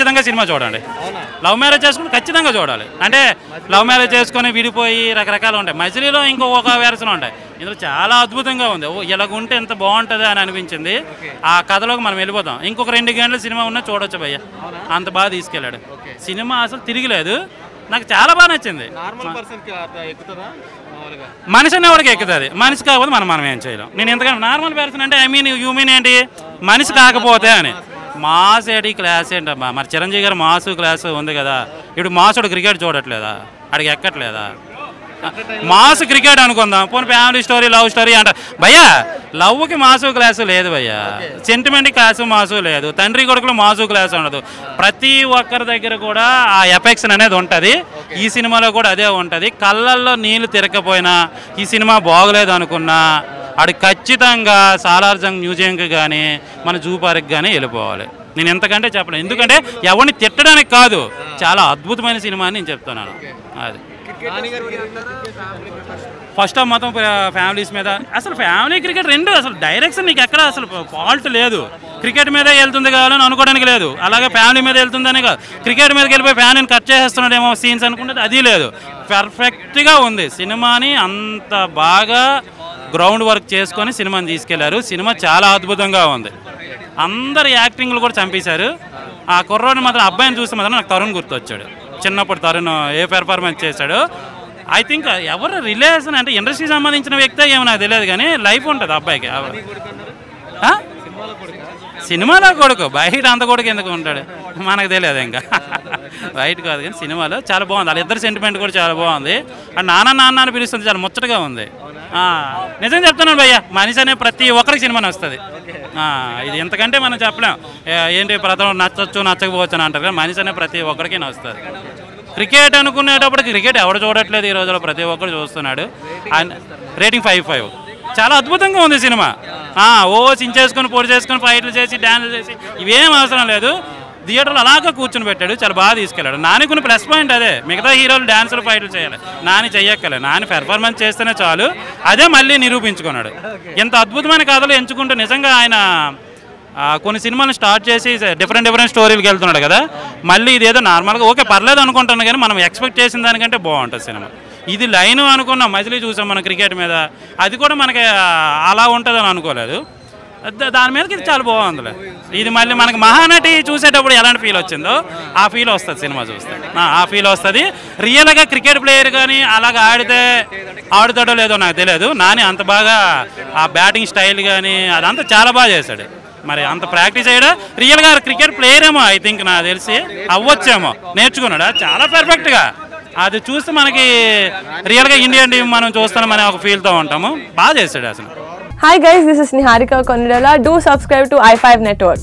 ఖచ్చితంగా సినిమా చూడండి. Love marriage చేసుకుని ఖచ్చితంగా చూడాలి. అంటే లవ్ మ్యారేజ్ చేసుకొని విడిపోయి రకరకాలు ఉంటాయి, మజిలీలో ఇంకొక వెర్షన్ ఉంటాయి. ఇందులో చాలా అద్భుతంగా ఉంది. ఇలాగుంటే ఎంత బాగుంటుంది అని అనిపించింది. ఆ కథలోకి మనం వెళ్ళిపోతాం. ఇంకొక 2 గంటల సినిమా ఉన్నా చూడొచ్చు భయ్య, అంత బాగా తీసుకెళ్ళాడు. సినిమా అసలు తిరిగిలేదు, నాకు చాలా బాగా నచ్చింది. మనిషి అనే వాడికి ఎక్కుతుంది, మనిషి కాకపోతే మనం ఏం చేయలేం. నేను ఎందుకంటే నార్మల్ పర్సన్ అంటే యూ మీన్ ఏంటి, మనిషి కాకపోతే అని. మాస్ ఏంటి, క్లాస్ ఏంటమ్మా, మరి చిరంజీవి గారు మాసు క్లాసు ఉంది కదా. ఇప్పుడు మాసుడు క్రికెట్ చూడట్లేదా, అడిగి ఎక్కట్లేదా? మాసు క్రికెట్ అనుకుందాం, పోనీ ఫ్యామిలీ స్టోరీ, లవ్ స్టోరీ అంటారు. భయ్యా లవ్కి మాసు క్లాసు లేదు భయ్యా, సెంటిమెంట్ క్లాసు మాసు లేదు, తండ్రి కొడుకులు మాసు క్లాసు ఉండదు. ప్రతి ఒక్కరి దగ్గర కూడా ఆ ఎఫెక్షన్ అనేది ఉంటుంది. ఈ సినిమాలో కూడా అదే ఉంటుంది. కళ్ళల్లో నీళ్లు తిరగకపోయినా, ఈ సినిమా బాగలేదు అనుకున్నా, అది ఖచ్చితంగా సాలార్జంగ్ మ్యూజియంకి కానీ మన జూ పార్క్ కానీ వెళ్ళిపోవాలి. నేను ఎంతకంటే చెప్పలేను, ఎందుకంటే ఎవరిని తిట్టడానికి కాదు, చాలా అద్భుతమైన సినిమా అని నేను చెప్తున్నాను. అది ఫస్ట్ హాఫ్ మొత్తం ఫ్యామిలీస్ మీద, అసలు ఫ్యామిలీ క్రికెట్ రెండు, అసలు డైరెక్షన్ నీకు ఎక్కడ అసలు ఫాల్ట్ లేదు. క్రికెట్ మీదే వెళ్తుంది కావాలని అనుకోవడానికి లేదు, అలాగే ఫ్యామిలీ మీద వెళ్తుందని కాదు. క్రికెట్ మీదకి వెళ్ళిపోయి ఫ్యామిలీని కట్ చేసేస్తున్నాడేమో సీన్స్ అనుకుంటే అది లేదు, పర్ఫెక్ట్గా ఉంది. సినిమాని అంత బాగా గ్రౌండ్ వర్క్ చేసుకొని సినిమాని తీసుకెళ్లారు. సినిమా చాలా అద్భుతంగా ఉంది. అందరు యాక్టింగ్లు కూడా చంపేశారు. ఆ కుర్రోడిని మాత్రం, అబ్బాయిని చూస్తే మాత్రం నాకు తరుణ్ గుర్తొచ్చాడు. చిన్నప్పుడు తరుణ్ ఏ పెర్ఫార్మెన్స్ చేశాడు. ఐ థింక్ ఎవరు రిలేషన్ అంటే ఇండస్ట్రీకి సంబంధించిన వ్యక్తే ఏమో నాకు తెలియదు, కానీ లైఫ్ ఉంటుంది అబ్బాయికి. సినిమాలో కొడుకు, బయట అంత కొడుకు ఎందుకు ఉంటాడు మనకు తెలియదు, ఇంకా బయట కాదు. కానీ సినిమాలో చాలా బాగుంది, వాళ్ళ ఇద్దరు సెంటిమెంట్ కూడా చాలా బాగుంది. అండ్ నాన్న అని పిలుస్తుంది, చాలా ముచ్చటగా ఉంది. నిజం చెప్తున్నాను భయ్య, మనిషి అనే ప్రతి ఒక్కరికి సినిమా వస్తుంది. ఇది ఎంతకంటే మనం చెప్పలేం. ఏంటి ప్రతి నచ్చచ్చు నచ్చకపోవచ్చు అని అంటారు, కానీ మనిషి అనే ప్రతి ఒక్కరికి వస్తుంది. క్రికెట్ అనుకునేటప్పటికి క్రికెట్ ఎవడు చూడట్లేదు ఈ రోజుల్లో, ప్రతి ఒక్కరు చూస్తున్నాడు. రేటింగ్ 5/5. చాలా అద్భుతంగా ఉంది సినిమా. చించేసుకొని పొడి చేసుకొని ఫైట్లు చేసి డ్యాన్సులు చేసి ఇవేం అవసరం లేదు. థియేటర్లో అలాగే కూర్చొని పెట్టాడు, చాలా బాగా తీసుకెళ్ళాడు. నానికి ప్లస్ పాయింట్ అదే, మిగతా హీరోలు డ్యాన్సులు ఫైట్లు చేయాలి, నాని చెయ్యక్కలే. నాని పెర్ఫార్మెన్స్ చేస్తేనే చాలు, అదే మళ్ళీ నిరూపించుకున్నాడు. ఎంత అద్భుతమైన కథలు ఎంచుకుంటూ నిజంగా ఆయన కొన్ని సినిమాలు స్టార్ట్ చేసి డిఫరెంట్ స్టోరీలకు వెళ్తున్నాడు కదా. మళ్ళీ ఇదేదో నార్మల్గా ఓకే పర్లేదు అనుకుంటున్నాను, కానీ మనం ఎక్స్పెక్ట్ చేసిన దానికంటే బాగుంటుంది సినిమా. ఇది లైన్ అనుకున్నాం, మజిలీ చూసాం మనం క్రికెట్ మీద, అది కూడా మనకి అలా ఉంటుందని అనుకోలేదు. దాని మీదకి ఇది చాలా బాగుందిలే. ఇది మళ్ళీ మనకి మహానటి చూసేటప్పుడు ఎలాంటి ఫీల్ వచ్చిందో ఆ ఫీల్ వస్తుంది సినిమా చూస్తే, ఆ ఫీల్ వస్తుంది. రియల్గా క్రికెట్ ప్లేయర్ కానీ అలాగ ఆడుతాడో లేదో నాకు తెలియదు. నాని అంత బాగా ఆ బ్యాటింగ్ స్టైల్ కానీ అదంతా చాలా బాగా చేశాడు. మరి అంత ప్రాక్టీస్ అయ్యాడా, రియల్గా క్రికెట్ ప్లేయర్ ఏమో ఐ థింక్, నాకు తెలిసి అవ్వచ్చేమో, నేర్చుకున్నాడా చాలా పర్ఫెక్ట్గా. అది చూస్తే మనకి రియల్గా ఇండియన్ టీం మనం చూస్తామని ఒక ఫీల్తో ఉంటాము. బాగా చేశాడు అసలు. Hi guys, this is Niharika Konidala. Do subscribe to i5 Network.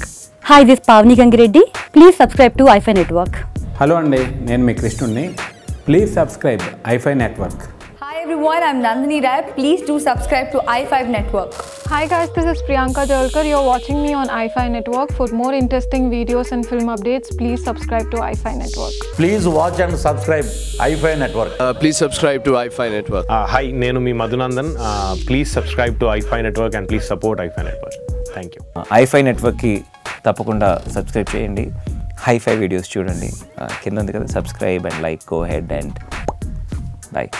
Hi, this is Pavni Gangireddy. Please subscribe to i5 Network. Hello అండి, నేను మీ కృష్ణుని. Please subscribe i5 Network. Hi everyone, I'm Nandini Rai. Please do subscribe to i5 Network. Hi guys, this is Priyanka Jalkar. You're watching me on i5 Network. For more interesting videos and film updates, please subscribe to i5 Network. Please watch and subscribe i5 Network. Please subscribe to i5 Network. Hi, nenu mi Madhunandan. Please subscribe to i5 Network and please support i5 Network. Thank you. i5 Network ki తప్పకుండా subscribe చేయండి. హై-ఫై videos చూడండి. కింద ఉంది కదా, subscribe and like. Go head and like.